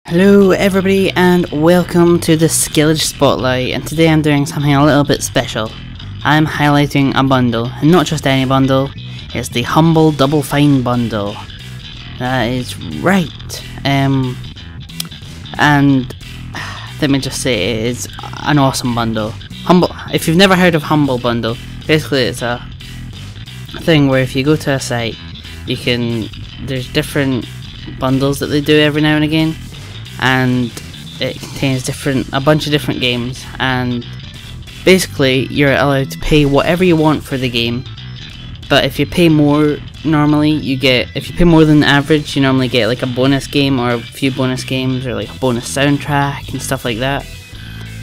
Hello everybody and welcome to the Skillage Spotlight, and today I'm doing something a little bit special. I'm highlighting a bundle, and not just any bundle, it's the Humble Double Fine bundle. That is right. And let me just say, it is an awesome bundle. If you've never heard of Humble Bundle, basically it's a thing where if you go to a site, there's different bundles that they do every now and again, and it contains a bunch of different games, and basically you're allowed to pay whatever you want for the game. But if you pay more, if you pay more than the average, you normally get like a bonus game or a few bonus games or like a bonus soundtrack and stuff like that.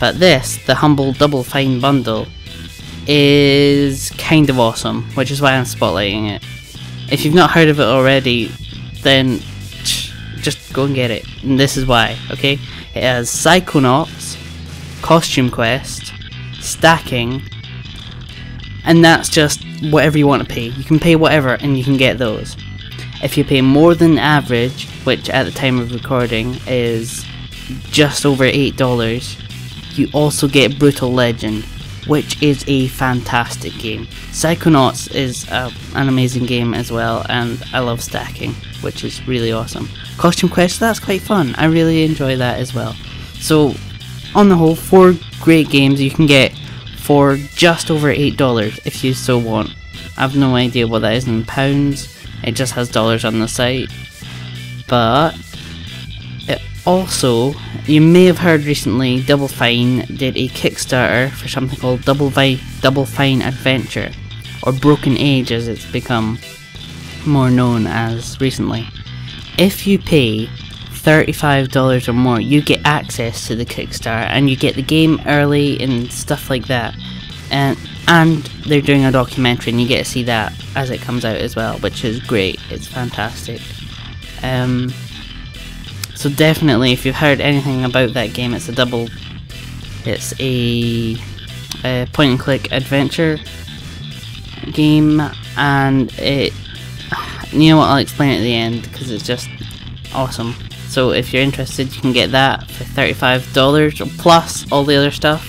But the Humble Double Fine bundle, is kind of awesome, which is why I'm spotlighting it. If you've not heard of it already, then just go and get it, and this is why, okay? It has Psychonauts, Costume Quest, Stacking, and that's just whatever you want to pay. You can pay whatever and you can get those. If you pay more than average, which at the time of recording is just over $8, you also get Brutal Legend, which is a fantastic game. Psychonauts is an amazing game as well, and I love Stacking, which is really awesome. Costume Quest, that's quite fun. I really enjoy that as well. So, on the whole, 4 great games you can get for just over $8 if you so want. I have no idea what that is in pounds. It just has dollars on the site. But it also, you may have heard recently, Double Fine did a Kickstarter for something called Double Fine Adventure, or Broken Age as it's become more known as recently. If you pay $35 or more, you get access to the Kickstarter and you get the game early and stuff like that. And they're doing a documentary and you get to see that as it comes out as well, which is great. It's fantastic. So definitely, if you've heard anything about that game, it's a point and click adventure game, and you know what, I'll explain it at the end because it's just awesome. So if you're interested, you can get that for $35 plus all the other stuff.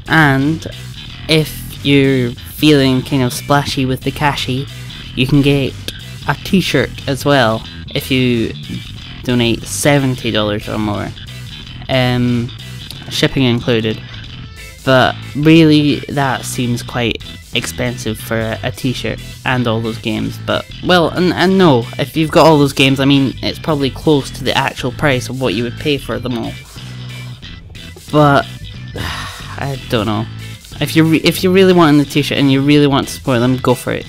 And if you're feeling kind of splashy with the cashy, you can get a t-shirt as well if you donate $70 or more, shipping included. But really, that seems quite expensive for a t-shirt and all those games. But well, and no, if you've got all those games, I mean, it's probably close to the actual price of what you would pay for them all. But I don't know. If you're really wanting the t-shirt and you really want to support them, go for it.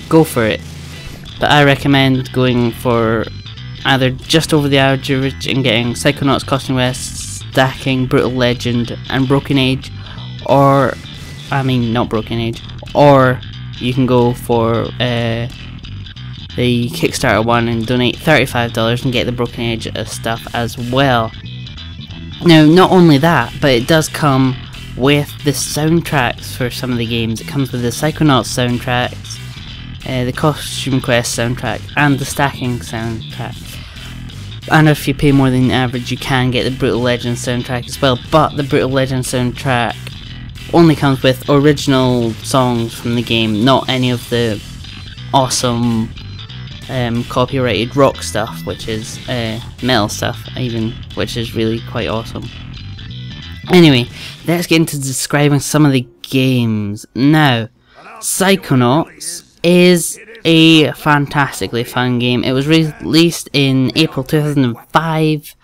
But I recommend going for either just over the average and getting Psychonauts, Costume Quest, Stacking, Brutal Legend, and Broken Age, or not Broken Age, or you can go for the Kickstarter one and donate $35 and get the Broken Age stuff as well. Now, not only that, but it does come with the soundtracks for some of the games. It comes with the Psychonauts soundtracks, the Costume Quest soundtrack, and the Stacking soundtrack. And if you pay more than the average, you can get the Brutal Legend soundtrack as well. But the Brutal Legend soundtrack only comes with original songs from the game, not any of the awesome copyrighted rock stuff, which is metal stuff even, which is really quite awesome. Anyway, let's get into describing some of the games. Now, Psychonauts is a fantastically fun game. It was released in April 2005,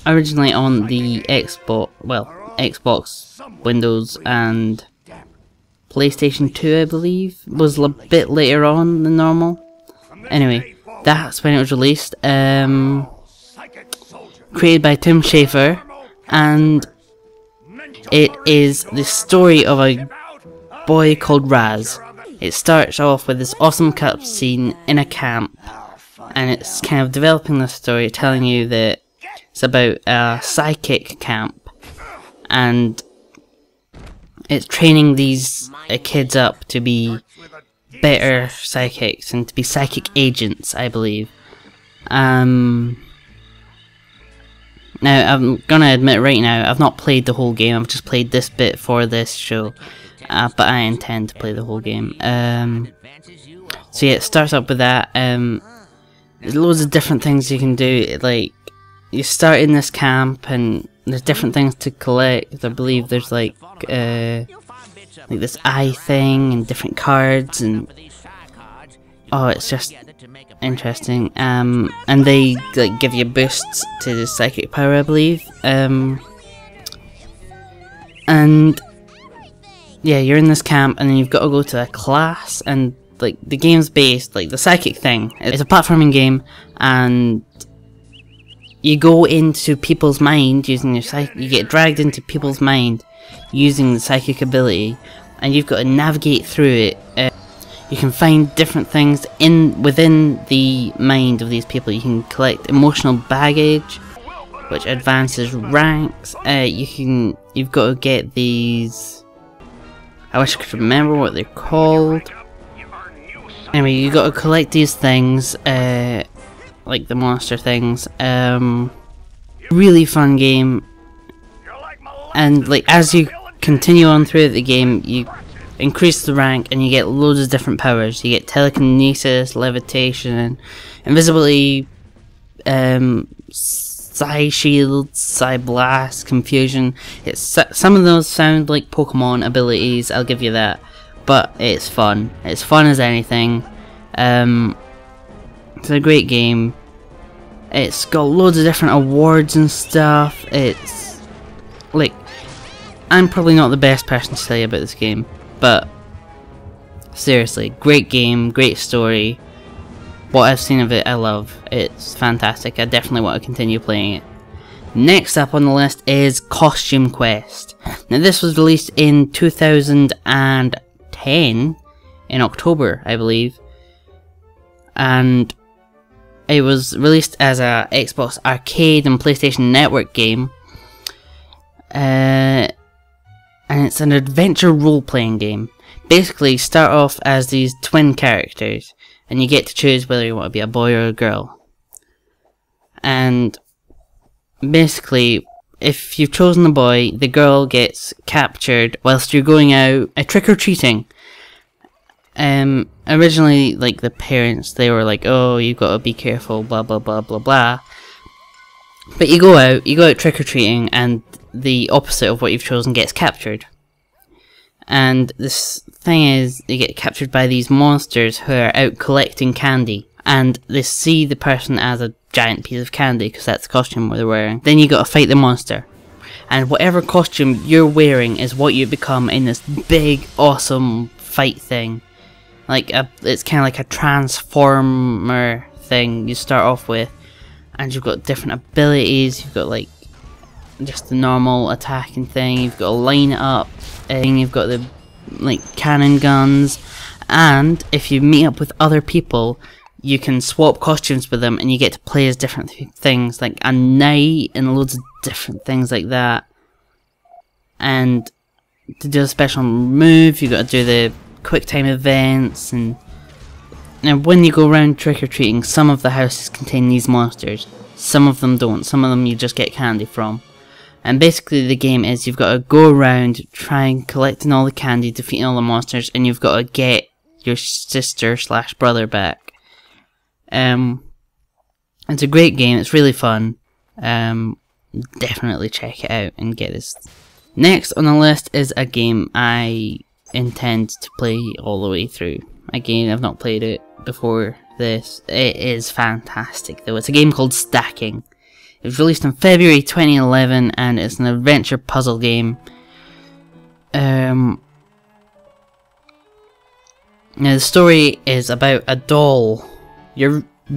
originally on the Xbox, Windows, and PlayStation 2, I believe. Was a bit later on than normal. Anyway, that's when it was released. Created by Tim Schafer, and it is the story of a boy called Raz. It starts off with this awesome cutscene in a camp, and it's kind of developing the story, telling you that it's about a psychic camp, and it's training these kids up to be better psychics and to be psychic agents, I believe. Now, I'm gonna admit right now, I've not played the whole game, I've just played this bit for this show. But I intend to play the whole game. So yeah, it starts up with that. There's loads of different things you can do. Like, you start in this camp and there's different things to collect. I believe there's like this eye thing and different cards, and oh, it's just interesting. And they like give you boosts to the psychic power, I believe. And yeah, you're in this camp, and then you've got to go to a class, and like the game's based, like the psychic thing. It's a platforming game, and you go into people's mind using your you get dragged into people's mind using the psychic ability, and you've got to navigate through it. You can find different things within the mind of these people. You can collect emotional baggage, which advances ranks. You've got to get these. I wish I could remember what they're called. Anyway, you got to collect these things, like the monster things. Really fun game, and like as you continue on through the game, you increase the rank and you get loads of different powers. You get telekinesis, levitation, invisibility, Psy Shield, Psy Blast, Confusion. Some of those sound like Pokemon abilities, I'll give you that, but it's fun. It's fun as anything. It's a great game. It's got loads of different awards and stuff. It's like, I'm probably not the best person to tell you about this game, but seriously, great game, great story. What I've seen of it, I love. It's fantastic. I definitely want to continue playing it. Next up on the list is Costume Quest. Now, this was released in 2010, in October, I believe. And it was released as a Xbox Arcade and PlayStation Network game. And it's an adventure role-playing game. Basically, you start off as these twin characters, and you get to choose whether you want to be a boy or a girl. And basically, if you've chosen the boy, the girl gets captured whilst you're going out trick-or-treating. Originally, like, the parents, they were like, oh, you've got to be careful, blah blah blah blah blah. But you go out trick-or-treating, and the opposite of what you've chosen gets captured. And this thing is, you get captured by these monsters who are out collecting candy, and they see the person as a giant piece of candy because that's the costume they're wearing. Then you gotta fight the monster, and whatever costume you're wearing is what you become in this big, awesome fight thing. Like it's kind of like a transformer thing you start off with, and you've got different abilities. You've got like just the normal attacking thing, you've got to line it up, and you've got the like cannon guns, and if you meet up with other people you can swap costumes with them and you get to play as different things, like a knight and loads of different things like that. And to do a special move you got to do the quick time events. And now when you go around trick-or-treating, some of the houses contain these monsters, some of them don't, some of them you just get candy from. And basically the game is you've got to go around trying collecting all the candy, defeating all the monsters, and you've got to get your sister / brother back. It's a great game, it's really fun. Definitely check it out and get this. Next on the list is a game I intend to play all the way through. Again, I've not played it before this. It is fantastic though. It's a game called Stacking. It was released in February 2011 and it's an adventure puzzle game. Now the story is about a doll.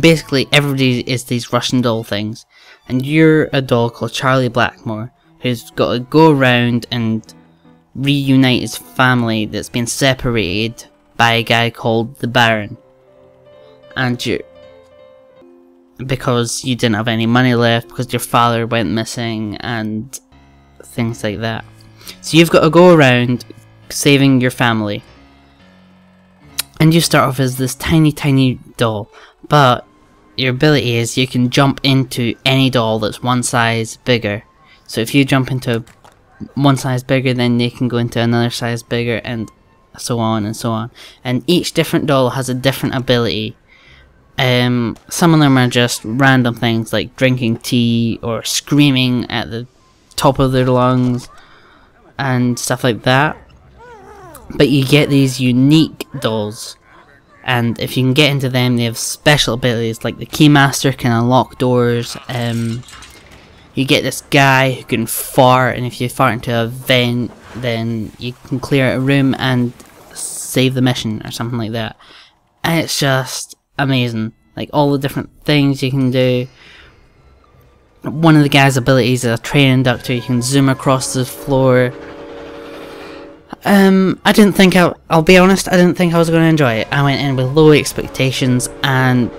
Basically everybody is these Russian doll things, and you're a doll called Charlie Blackmore who's got to go around and reunite his family that's been separated by a guy called the Baron. And because you didn't have any money left, because your father went missing and things like that. So you've got to go around saving your family. And you start off as this tiny doll, but your ability is you can jump into any doll that's one size bigger. So if you jump into one size bigger, then they can go into another size bigger, and so on and so on. And each different doll has a different ability. Some of them are just random things like drinking tea or screaming at the top of their lungs and stuff like that. But you get these unique dolls, and if you can get into them, they have special abilities. Like the Keymaster can unlock doors. You get this guy who can fart, and if you fart into a vent, then you can clear out a room and save the mission or something like that. And it's just amazing, like all the different things you can do. One of the guy's abilities is a train inductor. You can zoom across the floor. I didn't think I'll be honest, I didn't think I was going to enjoy it. I went in with low expectations, and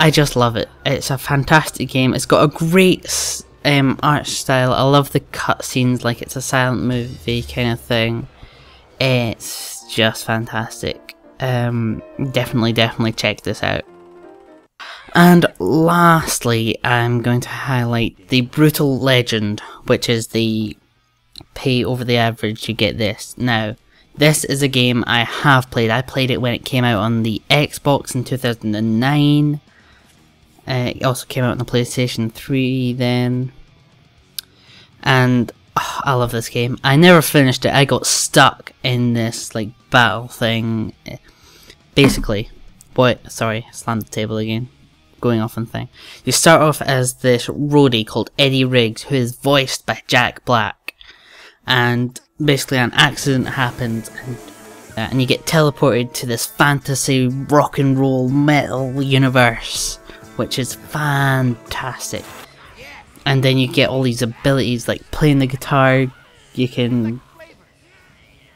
I just love it. It's a fantastic game. It's got a great art style. I love the cutscenes, like it's a silent movie kind of thing. It's just fantastic. Definitely check this out. And lastly, I'm going to highlight the Brutal Legend, which is the pay over the average you get this. Now, this is a game I have played. I played it when it came out on the Xbox in 2009. It also came out on the PlayStation 3 then. And I love this game. I never finished it. I got stuck in this like battle thing. Basically, sorry, slammed the table again. Going off on thing. You start off as this roadie called Eddie Riggs, who is voiced by Jack Black. And basically an accident happens, and you get teleported to this fantasy rock and roll metal universe, which is fantastic. And then you get all these abilities, like playing the guitar. You can,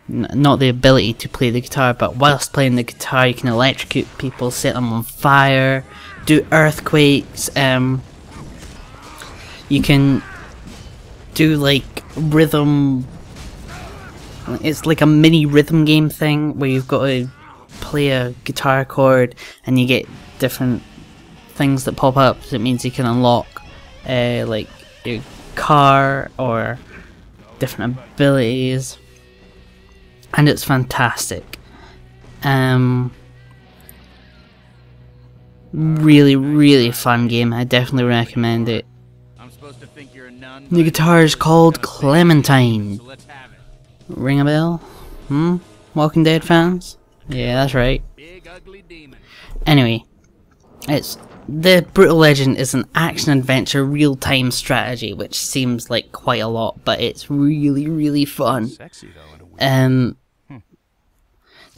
not the ability to play the guitar, but whilst playing the guitar you can electrocute people, set them on fire, do earthquakes. You can do like rhythm, it's like a mini rhythm game thing where you've got to play a guitar chord and you get different things that pop up. So it means you can unlock like your car or different abilities, and it's fantastic. Really fun game. I definitely recommend it. The guitar is called Clementine. Ring a bell? Walking Dead fans? Yeah, that's right. Anyway, the Brutal Legend is an action-adventure real-time strategy, which seems like quite a lot, but it's really fun.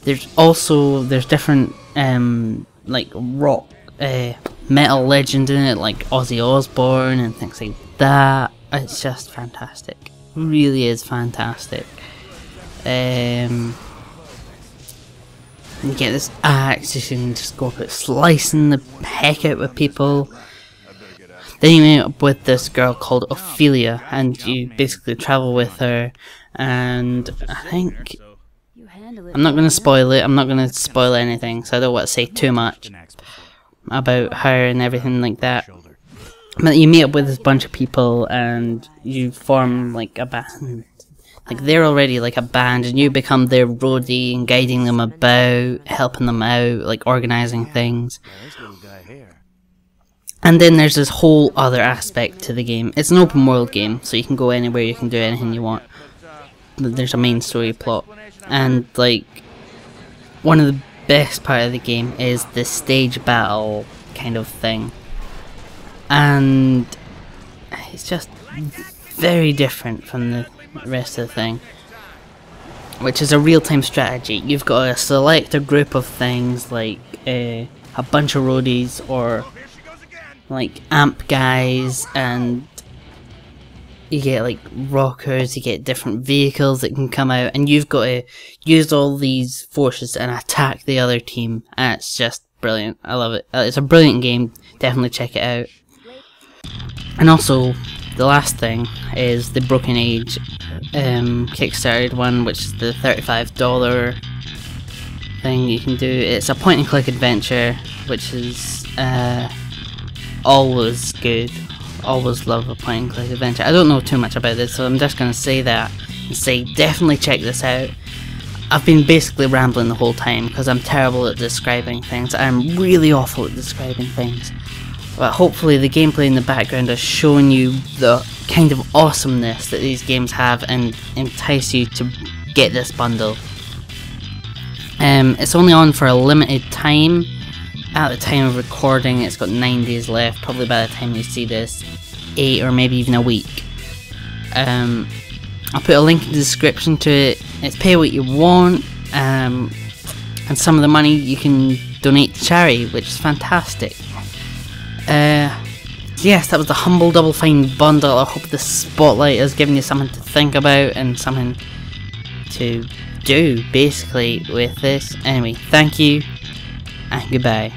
There's different like rock metal legend in it, like Ozzy Osbourne and things like that. It's just fantastic. Really is fantastic. You get this axe, you can just go up at slicing the heck out with people. Then you meet up with this girl called Ophelia, and you basically travel with her, and I think, I'm not going to spoil it, I'm not going to spoil anything, so I don't want to say too much about her and everything like that. But you meet up with this bunch of people and you form like a band. Like they're already like a band and you become their roadie and guiding them about, helping them out, like organising things. And then there's this whole other aspect to the game. It's an open world game, so you can go anywhere, you can do anything you want. There's a main story plot. And like, one of the best part of the game is the stage battle kind of thing. And it's just very different from the rest of the thing, which is a real-time strategy. You've got to select a group of things, like a bunch of roadies or like amp guys, and you get like rockers, you get different vehicles that can come out, and you've got to use all these forces and attack the other team, and it's just brilliant. I love it. It's a brilliant game. Definitely check it out. And also, the last thing is the Broken Age kickstarted one, which is the $35 thing you can do. It's a point and click adventure, which is always good. Always love a point and click adventure. I don't know too much about this, so I'm just going to say that and say definitely check this out. I've been basically rambling the whole time because I'm terrible at describing things. I'm really awful at describing things. But hopefully the gameplay in the background has shown you the kind of awesomeness that these games have and entice you to get this bundle. It's only on for a limited time. At the time of recording, it's got 9 days left. Probably by the time you see this, 8 or maybe even a week. I'll put a link in the description to it. It's pay what you want, and some of the money you can donate to charity, which is fantastic. Yes, that was the Humble Double Fine bundle. I hope the Spotlight has given you something to think about and something to do, basically, with this. Anyway, thank you, and goodbye.